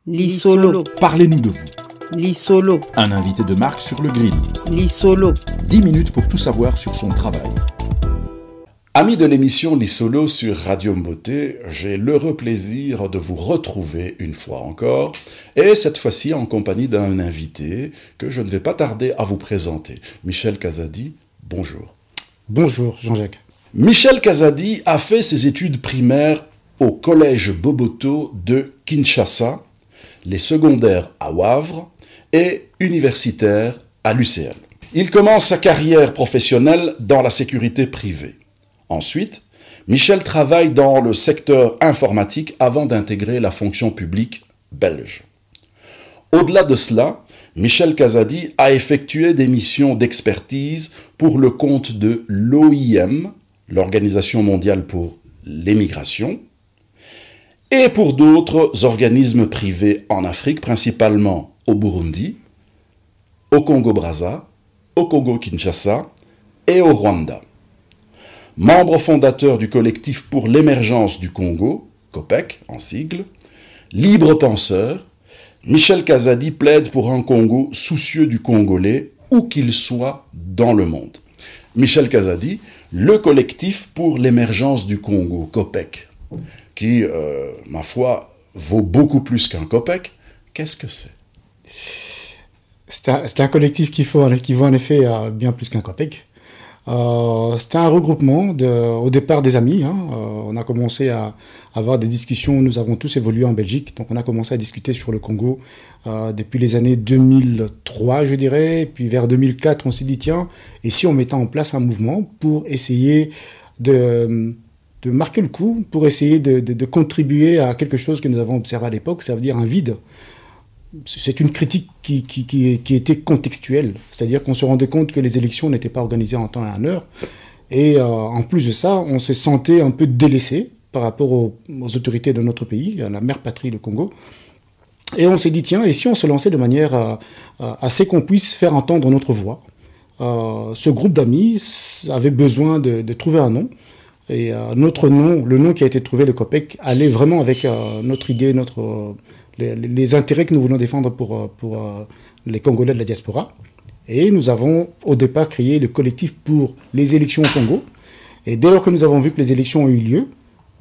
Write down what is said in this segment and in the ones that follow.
Lisolo. Parlez-nous de vous. Lisolo. Un invité de marque sur le grill. Lisolo. 10 minutes pour tout savoir sur son travail. Amis de l'émission Lisolo sur Radio Mboté, j'ai l'heureux plaisir de vous retrouver une fois encore, et cette fois-ci en compagnie d'un invité que je ne vais pas tarder à vous présenter. Michel Kazadi, bonjour. Bonjour Jean-Jacques. Michel Kazadi a fait ses études primaires au collège Boboto de Kinshasa, les secondaires à Wavre et universitaires à l'UCL. Il commence sa carrière professionnelle dans la sécurité privée. Ensuite, Michel travaille dans le secteur informatique avant d'intégrer la fonction publique belge. Au-delà de cela, Michel Kazadi a effectué des missions d'expertise pour le compte de l'OIM, l'Organisation mondiale pour l'émigration, et pour d'autres organismes privés en Afrique, principalement au Burundi, au Congo-Brazza, au Congo-Kinshasa et au Rwanda. Membre fondateur du collectif pour l'émergence du Congo, COPEC en sigle, libre penseur, Michel Kazadi plaide pour un Congo soucieux du Congolais, où qu'il soit dans le monde. Michel Kazadi, le collectif pour l'émergence du Congo, COPEC, qui, ma foi, vaut beaucoup plus qu'un COPEC. Qu'est-ce que c'est? C'est un collectif qui vaut en effet bien plus qu'un COPEC. C'était un regroupement au départ des amis. On a commencé à avoir des discussions. Nous avons tous évolué en Belgique. Donc on a commencé à discuter sur le Congo depuis les années 2003, je dirais. Puis vers 2004, on s'est dit, tiens, et si on mettait en place un mouvement pour essayer de marquer le coup, pour essayer de contribuer à quelque chose que nous avons observé à l'époque, ça veut dire un vide. C'est une critique qui était contextuelle, c'est-à-dire qu'on se rendait compte que les élections n'étaient pas organisées en temps et en heure, et en plus de ça, on se sentait un peu délaissé par rapport aux autorités de notre pays, à la mère patrie, le Congo, et on s'est dit, tiens, et si on se lançait de manière assez qu'on puisse faire entendre notre voix. Ce groupe d'amis avait besoin de trouver un nom, et notre nom, le nom qui a été trouvé, le COPEC, allait vraiment avec notre idée, les intérêts que nous voulons défendre pour les Congolais de la diaspora. Et nous avons au départ créé le collectif pour les élections au Congo. Et dès lors que nous avons vu que les élections ont eu lieu,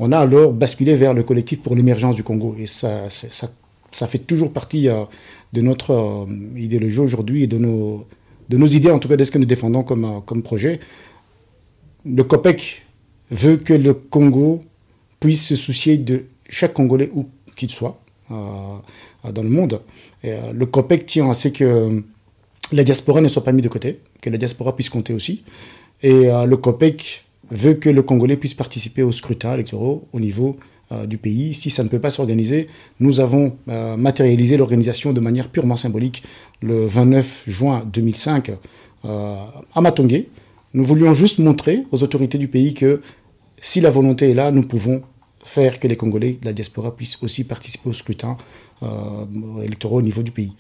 on a alors basculé vers le collectif pour l'émergence du Congo. Et ça fait toujours partie de notre idéologie aujourd'hui et de nos idées, en tout cas de ce que nous défendons comme projet. Le COPEC veut que le Congo puisse se soucier de chaque Congolais où qu'il soit dans le monde. Et, le COPEC tient à ce que la diaspora ne soit pas mise de côté, que la diaspora puisse compter aussi. Et le COPEC veut que le Congolais puisse participer aux scrutins électoraux au niveau du pays. Si ça ne peut pas s'organiser, nous avons matérialisé l'organisation de manière purement symbolique le 29 juin 2005 à Matongé. Nous voulions juste montrer aux autorités du pays que si la volonté est là, nous pouvons faire que les Congolais de la diaspora puissent aussi participer au scrutin électoraux au niveau du pays.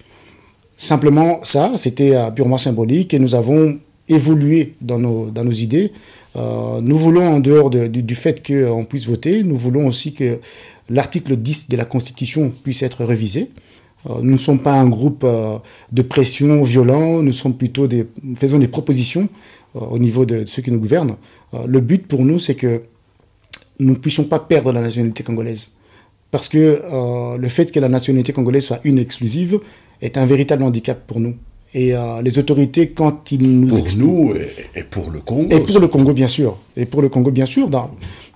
Simplement, ça, c'était purement symbolique et nous avons évolué dans nos idées. Nous voulons, en dehors du fait qu'on puisse voter, nous voulons aussi que l'article 10 de la Constitution puisse être révisé. Nous ne sommes pas un groupe de pression violent, nous sommes plutôt faisons des propositions au niveau de ceux qui nous gouvernent. Le but pour nous, c'est que nous ne puissions pas perdre la nationalité congolaise. Parce que le fait que la nationalité congolaise soit une exclusive est un véritable handicap pour nous. Et les autorités, quand ils nous expliquent... Pour nous et pour le Congo. Et pour le Congo, bien sûr. Et pour le Congo, bien sûr.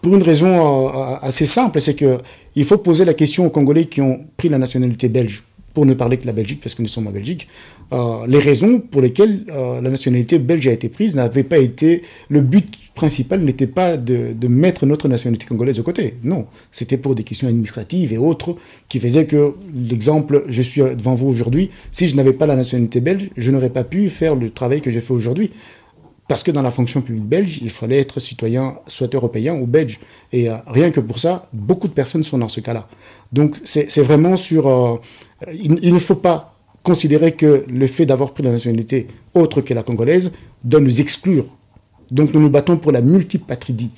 Pour une raison assez simple, c'est qu'il faut poser la question aux Congolais qui ont pris la nationalité belge, pour ne parler que de la Belgique, parce que nous sommes en Belgique. Les raisons pour lesquelles la nationalité belge a été prise n'avaient pas été... Le but principal n'était pas de mettre notre nationalité congolaise de côté. Non, c'était pour des questions administratives et autres qui faisaient que, l'exemple, je suis devant vous aujourd'hui, si je n'avais pas la nationalité belge, je n'aurais pas pu faire le travail que j'ai fait aujourd'hui. Parce que dans la fonction publique belge, il fallait être citoyen, soit européen ou belge. Et rien que pour ça, beaucoup de personnes sont dans ce cas-là. Donc c'est vraiment sur... il ne faut pas considérer que le fait d'avoir pris la nationalité autre que la congolaise doit nous exclure. Donc nous nous battons pour la multipatridie.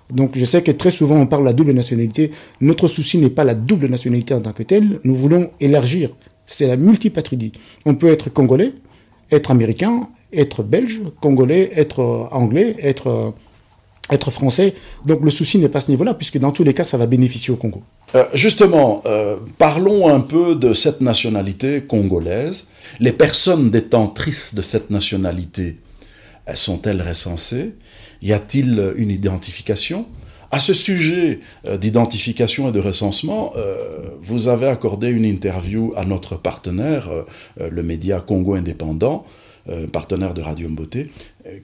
Donc je sais que très souvent on parle de la double nationalité. Notre souci n'est pas la double nationalité en tant que telle. Nous voulons élargir. C'est la multipatridie. On peut être congolais, être américain, être belge, congolais, être anglais, être français. Donc le souci n'est pas à ce niveau-là, puisque dans tous les cas, ça va bénéficier au Congo. Justement, parlons un peu de cette nationalité congolaise. Les personnes détentrices de cette nationalité, sont-elles recensées? Y a-t-il une identification? À ce sujet d'identification et de recensement, vous avez accordé une interview à notre partenaire, le média Congo Indépendant, partenaire de Radio Mboté.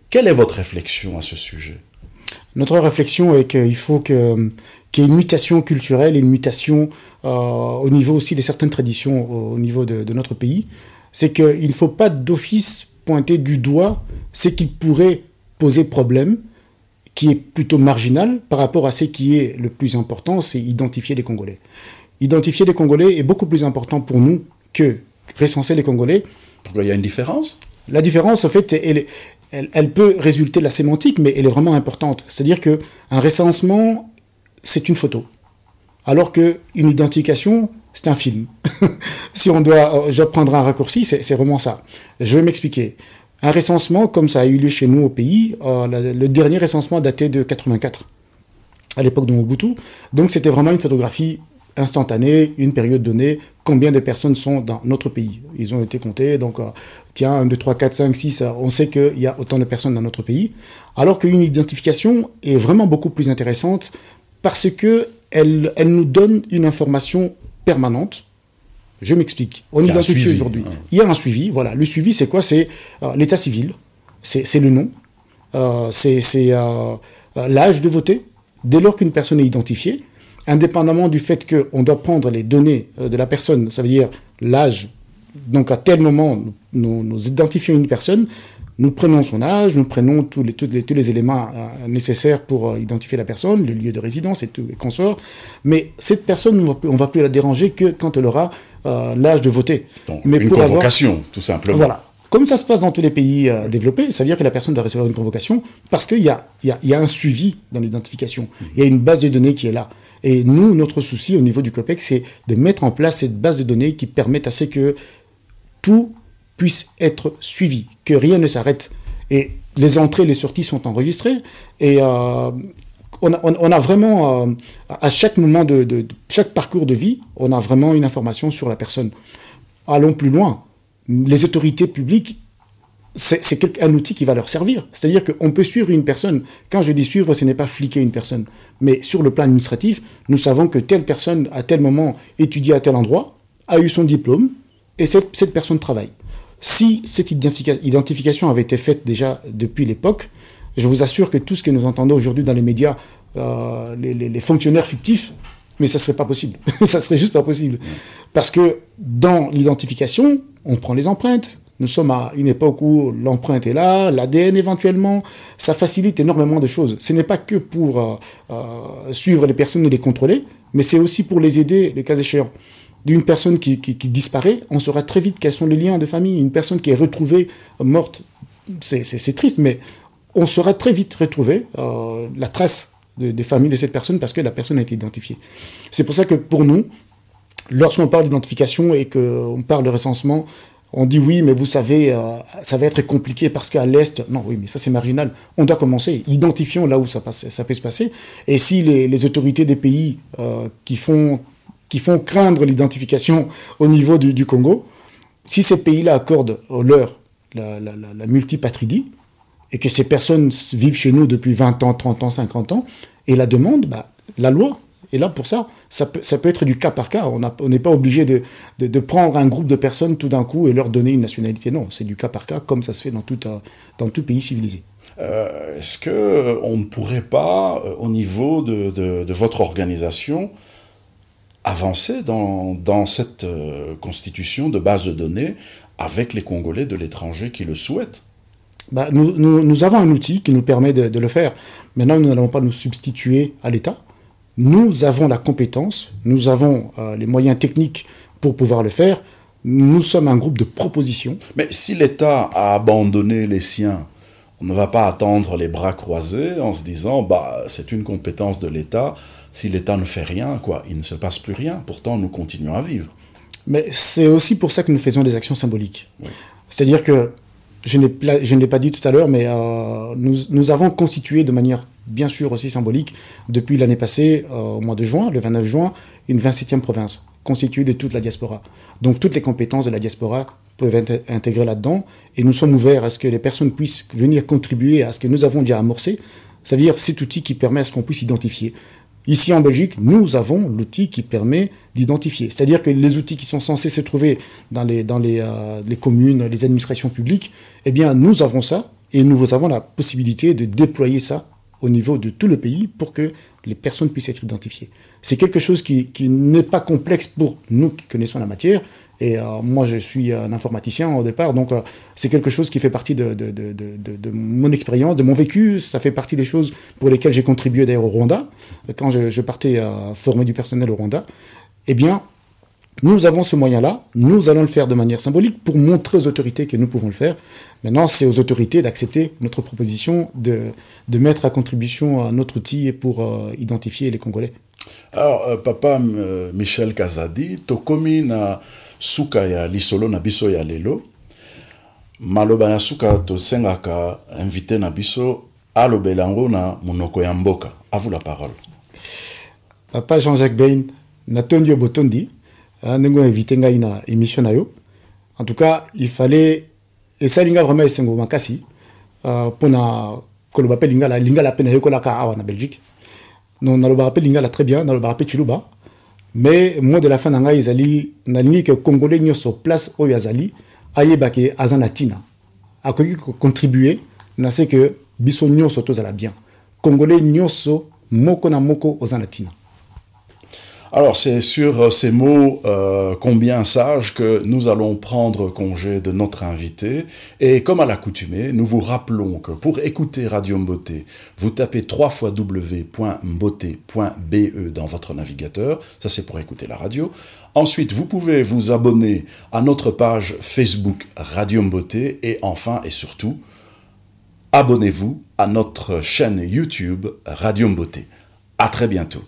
Quelle est votre réflexion à ce sujet? Notre réflexion est qu'il faut qu'il y ait une mutation culturelle et une mutation au niveau aussi de certaines traditions au niveau de notre pays. C'est qu'il ne faut pas d'office pointer du doigt ce qui pourrait poser problème, qui est plutôt marginal par rapport à ce qui est le plus important, c'est identifier les Congolais. Identifier les Congolais est beaucoup plus important pour nous que recenser les Congolais. Pourquoi il y a une différence? La différence, en fait, elle peut résulter de la sémantique, mais elle est vraiment importante. C'est-à-dire qu'un recensement, c'est une photo. Alors qu'une identification, c'est un film. Si je dois prendre un raccourci, c'est vraiment ça. Je vais m'expliquer. Un recensement, comme ça a eu lieu chez nous au pays, le dernier recensement datait de 84, à l'époque de Mobutu. Donc c'était vraiment une photographie instantanée, une période donnée, combien de personnes sont dans notre pays. Ils ont été comptés, donc tiens, 1, 2, 3, 4, 5, 6, on sait qu'il y a autant de personnes dans notre pays. Alors qu'une identification est vraiment beaucoup plus intéressante parce qu'elle nous donne une information permanente. Je m'explique. On identifie aujourd'hui. Il y a un suivi. Voilà. Le suivi, c'est quoi? C'est l'état civil. C'est le nom. C'est l'âge de voter. Dès lors qu'une personne est identifiée, indépendamment du fait qu'on doit prendre les données de la personne, ça veut dire l'âge. Donc à tel moment, nous identifions une personne, nous prenons son âge, nous prenons tous les éléments nécessaires pour identifier la personne, le lieu de résidence et consorts. Mais cette personne, on ne va plus la déranger que quand elle aura l'âge de voter. Donc, une convocation, tout simplement. Voilà. Comme ça se passe dans tous les pays développés, ça veut dire que la personne doit recevoir une convocation parce qu'il y a un suivi dans l'identification. Il y a une base de données qui est là. Et nous, notre souci au niveau du COPEC, c'est de mettre en place cette base de données qui permette à ce que tout puisse être suivi, que rien ne s'arrête. Et les entrées et les sorties sont enregistrées. Et on a vraiment, à chaque moment de chaque parcours de vie, on a vraiment une information sur la personne. Allons plus loin. Les autorités publiques, c'est un outil qui va leur servir. C'est-à-dire qu'on peut suivre une personne. Quand je dis suivre, ce n'est pas fliquer une personne. Mais sur le plan administratif, nous savons que telle personne, à tel moment, étudie à tel endroit, a eu son diplôme, et cette personne travaille. Si cette identification avait été faite déjà depuis l'époque, je vous assure que tout ce que nous entendons aujourd'hui dans les médias, les fonctionnaires fictifs, mais ça ne serait pas possible. Ça ne serait juste pas possible. Parce que dans l'identification, on prend les empreintes. Nous sommes à une époque où l'empreinte est là, l'ADN éventuellement. Ça facilite énormément de choses. Ce n'est pas que pour suivre les personnes et les contrôler, mais c'est aussi pour les aider, le cas échéant. D'une personne qui disparaît, on saura très vite quels sont les liens de famille. Une personne qui est retrouvée morte, c'est triste, mais on saura très vite retrouver la trace des familles de cette personne parce que la personne a été identifiée. C'est pour ça que pour nous, lorsqu'on parle d'identification et qu'on parle de recensement, on dit oui, mais vous savez, ça va être compliqué parce qu'à l'Est, non, oui, mais ça c'est marginal. On doit commencer. Identifions là où ça peut se passer. Et si les autorités des pays qui font craindre l'identification au niveau du Congo, si ces pays-là accordent leur la multipatridie, et que ces personnes vivent chez nous depuis 20 ans, 30 ans, 50 ans, et la demande, la loi est là pour ça. Ça peut être du cas par cas. On n'est pas obligé de prendre un groupe de personnes tout d'un coup et leur donner une nationalité. Non, c'est du cas par cas, comme ça se fait dans tout pays civilisé. Est-ce qu'on ne pourrait pas, au niveau de votre organisation, avancer dans cette constitution de base de données avec les Congolais de l'étranger qui le souhaitent? Nous avons un outil qui nous permet de le faire. Maintenant, nous n'allons pas nous substituer à l'État. Nous avons la compétence, nous avons les moyens techniques pour pouvoir le faire. Nous sommes un groupe de propositions. Mais si l'État a abandonné les siens, On ne va pas attendre les bras croisés en se disant bah c'est une compétence de l'État. Si l'État ne fait rien, quoi, il ne se passe plus rien. Pourtant, nous continuons à vivre. Mais c'est aussi pour ça que nous faisons des actions symboliques. Oui. C'est-à-dire que, je ne l'ai pas dit tout à l'heure, mais nous avons constitué de manière bien sûr aussi symbolique, depuis l'année passée, au mois de juin, le 29 juin, une 27e province, constituée de toute la diaspora. Donc toutes les compétences de la diaspora peuvent être intégrées là-dedans, et nous sommes ouverts à ce que les personnes puissent venir contribuer à ce que nous avons déjà amorcé, c'est-à-dire cet outil qui permet à ce qu'on puisse identifier. Ici en Belgique, nous avons l'outil qui permet d'identifier. C'est-à-dire que les outils qui sont censés se trouver dans les communes, les administrations publiques, eh bien nous avons ça, et nous avons la possibilité de déployer ça au niveau de tout le pays pour que les personnes puissent être identifiées. C'est quelque chose qui n'est pas complexe pour nous qui connaissons la matière. Et moi, je suis un informaticien au départ, donc c'est quelque chose qui fait partie de mon expérience, de mon vécu. Ça fait partie des choses pour lesquelles j'ai contribué d'ailleurs au Rwanda. Quand je partais former du personnel au Rwanda, eh bien, nous avons ce moyen-là, nous allons le faire de manière symbolique pour montrer aux autorités que nous pouvons le faire. Maintenant, c'est aux autorités d'accepter notre proposition de mettre à contribution notre outil pour identifier les Congolais. Alors, papa Michel Kazadi, tokomi na suka ya lisolo na biso ya lelo, maloba na suka tosengaka invité na biso alobelango na monoko ya mboka. À vous la parole. Papa Jean-Jacques Bain, natondio botondi, nengo invité ngai na émission na yo. En tout cas, il fallait esalinga vraiment esengo makasi pona koloba pe lingala pe na yokola ka awa na Belgique. Non naloba pe lingala très bien, naloba pe chiluba. Mais moi de la fin nanga izali nalingi que congolais nyoso place o yazali ayebake azana tina. Akoki contribuer na ce que biso nyoso tozala bien. Congolais nyoso moko na moko ozana tina. Alors, c'est sur ces mots combien sages que nous allons prendre congé de notre invité. Et comme à l'accoutumée, nous vous rappelons que pour écouter Radio Mboté, vous tapez www.mboté.be dans votre navigateur. Ça, c'est pour écouter la radio. Ensuite, vous pouvez vous abonner à notre page Facebook Radio Mboté. Et enfin et surtout, abonnez-vous à notre chaîne YouTube Radio Mboté. À très bientôt.